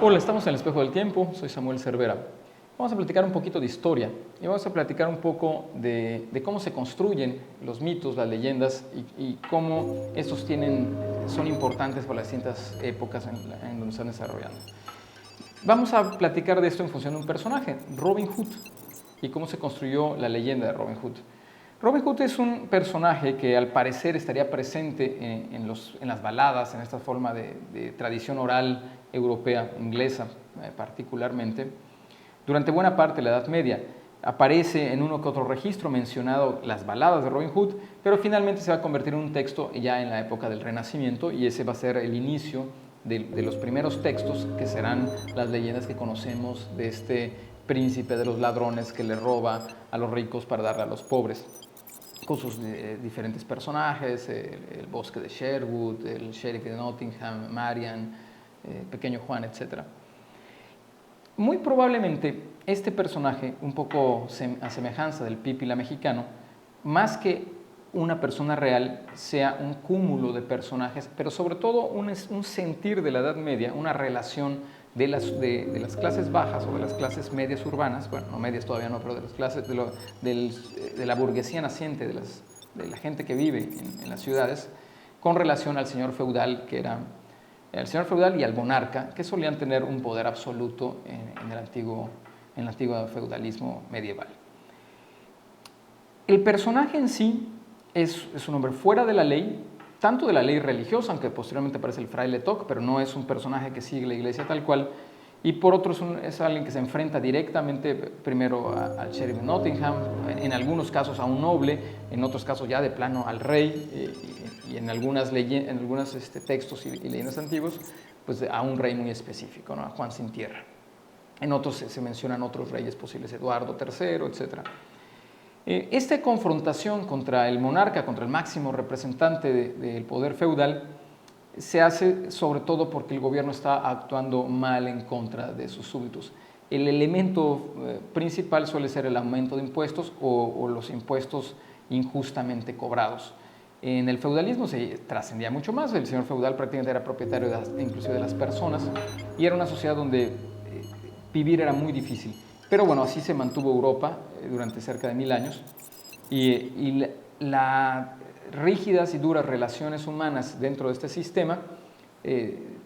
Hola, estamos en el Espejo del Tiempo, soy Samuel Cervera. Vamos a platicar un poquito de historia y vamos a platicar un poco de cómo se construyen los mitos, las leyendas y cómo estos son importantes para las distintas épocas en donde se están desarrollando. Vamos a platicar de esto en función de un personaje, Robin Hood, y cómo se construyó la leyenda de Robin Hood. Robin Hood es un personaje que al parecer estaría presente en las baladas, en esta forma de tradición oral europea, inglesa particularmente, durante buena parte de la Edad Media. Aparece en uno que otro registro mencionado las baladas de Robin Hood, pero finalmente se va a convertir en un texto ya en la época del Renacimiento y ese va a ser el inicio de los primeros textos que serán las leyendas que conocemos de este príncipe de los ladrones que le roba a los ricos para darle a los pobres, con sus diferentes personajes, el bosque de Sherwood, el sheriff de Nottingham, Marian, Pequeño Juan, etc. Muy probablemente este personaje, un poco a semejanza del Pípila mexicano, más que una persona real, sea un cúmulo de personajes, pero sobre todo un sentir de la Edad Media, una relación de las clases bajas o de las clases medias urbanas, bueno, no medias todavía no, pero de las clases de la burguesía naciente, de la gente que vive en las ciudades, con relación al señor feudal, que era el señor feudal, y al monarca, que solían tener un poder absoluto en el antiguo feudalismo medieval. El personaje en sí es un hombre fuera de la ley, tanto de la ley religiosa, aunque posteriormente aparece el fraile Toc, pero no es un personaje que sigue la iglesia tal cual, y por otro es alguien que se enfrenta directamente primero al sheriff de Nottingham, en algunos casos a un noble, en otros casos ya de plano al rey, y en algunos textos y leyendas antiguos, pues a un rey muy específico, ¿no? A Juan sin tierra. En otros se mencionan otros reyes posibles, Eduardo III, etc. Esta confrontación contra el monarca, contra el máximo representante del poder feudal, se hace sobre todo porque el gobierno está actuando mal en contra de sus súbditos. El elemento principal suele ser el aumento de impuestos o los impuestos injustamente cobrados. En el feudalismo se trascendía mucho más, el señor feudal prácticamente era propietario inclusive de las personas, y era una sociedad donde vivir era muy difícil. Pero bueno, así se mantuvo Europa durante cerca de 1000 años, y las rígidas y duras relaciones humanas dentro de este sistema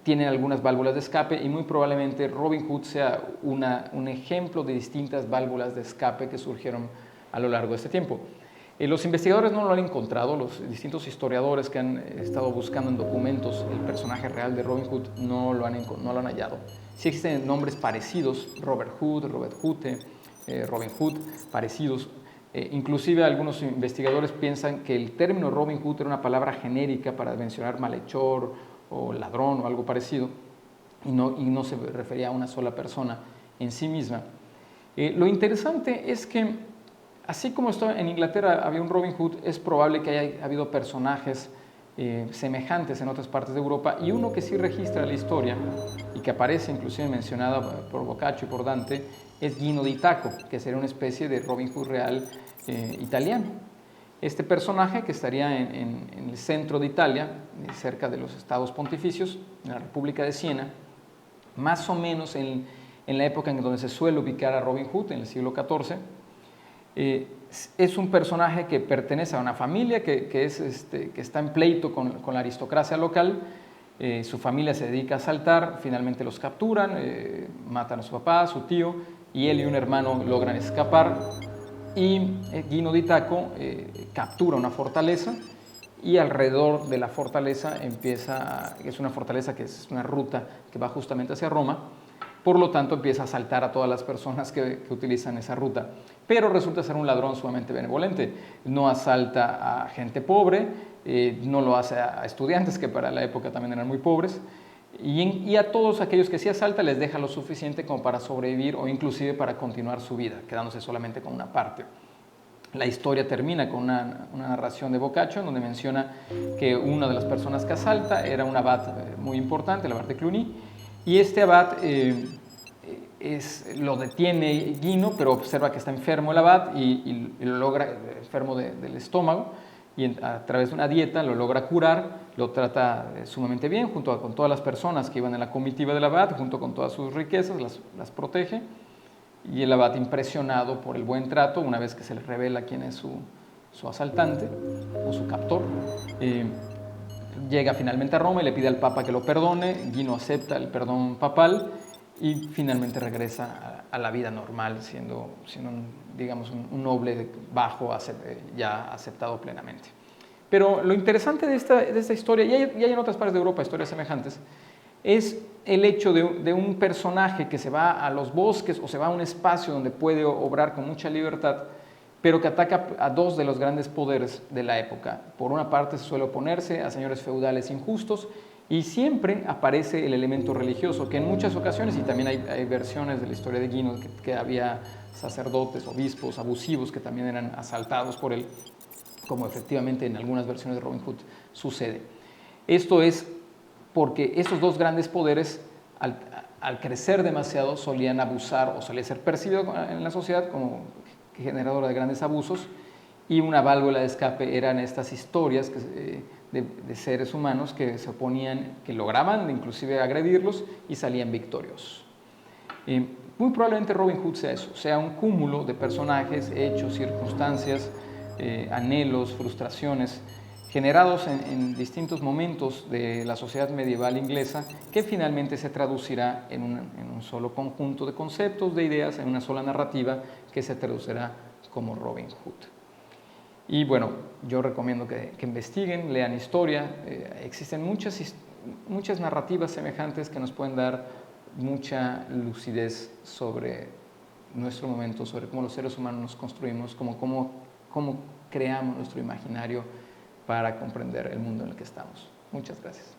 tienen algunas válvulas de escape, y muy probablemente Robin Hood sea un ejemplo de distintas válvulas de escape que surgieron a lo largo de este tiempo. Los investigadores no lo han encontrado, los distintos historiadores que han estado buscando en documentos el personaje real de Robin Hood no lo han hallado. Sí existen nombres parecidos, Robert Hood, Robert Hood, Robin Hood, parecidos. Inclusive algunos investigadores piensan que el término Robin Hood era una palabra genérica para mencionar malhechor o ladrón o algo parecido, y no se refería a una sola persona en sí misma. Lo interesante es que así como en Inglaterra había un Robin Hood, es probable que haya habido personajes semejantes en otras partes de Europa, y uno que sí registra la historia y que aparece inclusive mencionado por Boccaccio y por Dante es Gino di Taco, que sería una especie de Robin Hood real italiano. Este personaje, que estaría en el centro de Italia, cerca de los estados pontificios, en la República de Siena, más o menos en la época en donde se suele ubicar a Robin Hood, en el siglo XIV, es un personaje que pertenece a una familia que está en pleito con la aristocracia local. Su familia se dedica a asaltar, finalmente los capturan, matan a su papá, a su tío, y él y un hermano logran escapar, y Gino di Taco captura una fortaleza, y alrededor de la fortaleza es una fortaleza que es una ruta que va justamente hacia Roma. Por lo tanto, empieza a asaltar a todas las personas que utilizan esa ruta. Pero resulta ser un ladrón sumamente benevolente. No asalta a gente pobre, no lo hace a estudiantes, que para la época también eran muy pobres, y a todos aquellos que sí asalta les deja lo suficiente como para sobrevivir o inclusive para continuar su vida, quedándose solamente con una parte. La historia termina con una narración de Boccaccio, donde menciona que una de las personas que asalta era un abad muy importante, el abad de Cluny, y este abad lo detiene Gino, pero observa que está enfermo el abad y lo logra, enfermo del estómago, y a través de una dieta lo logra curar, lo trata sumamente bien, junto con todas las personas que iban en la comitiva del abad, junto con todas sus riquezas, las protege, y el abad, impresionado por el buen trato, una vez que se le revela quién es su asaltante o su captor, llega finalmente a Roma y le pide al Papa que lo perdone. Gino acepta el perdón papal y finalmente regresa a la vida normal, siendo digamos, un noble bajo ya aceptado plenamente. Pero lo interesante de esta historia, y hay en otras partes de Europa historias semejantes, es el hecho de un personaje que se va a los bosques o se va a un espacio donde puede obrar con mucha libertad, pero que ataca a dos de los grandes poderes de la época. Por una parte, se suele oponerse a señores feudales injustos, y siempre aparece el elemento religioso, que en muchas ocasiones, y también hay versiones de la historia de Guino, que había sacerdotes, obispos abusivos que también eran asaltados por él, como efectivamente en algunas versiones de Robin Hood sucede. Esto es porque esos dos grandes poderes, al crecer demasiado, solían abusar o solía ser percibido en la sociedad como generadora de grandes abusos, y una válvula de escape eran estas historias de seres humanos que se oponían, que lograban inclusive agredirlos y salían victoriosos. Muy probablemente Robin Hood sea eso, sea un cúmulo de personajes, hechos, circunstancias, anhelos, frustraciones, generados en distintos momentos de la sociedad medieval inglesa, que finalmente se traducirá en un solo conjunto de conceptos, de ideas, en una sola narrativa que se traducirá como Robin Hood. Y bueno, yo recomiendo que investiguen, lean historia. Existen muchas narrativas semejantes que nos pueden dar mucha lucidez sobre nuestro momento, sobre cómo los seres humanos nos construimos, cómo creamos nuestro imaginario para comprender el mundo en el que estamos. Muchas gracias.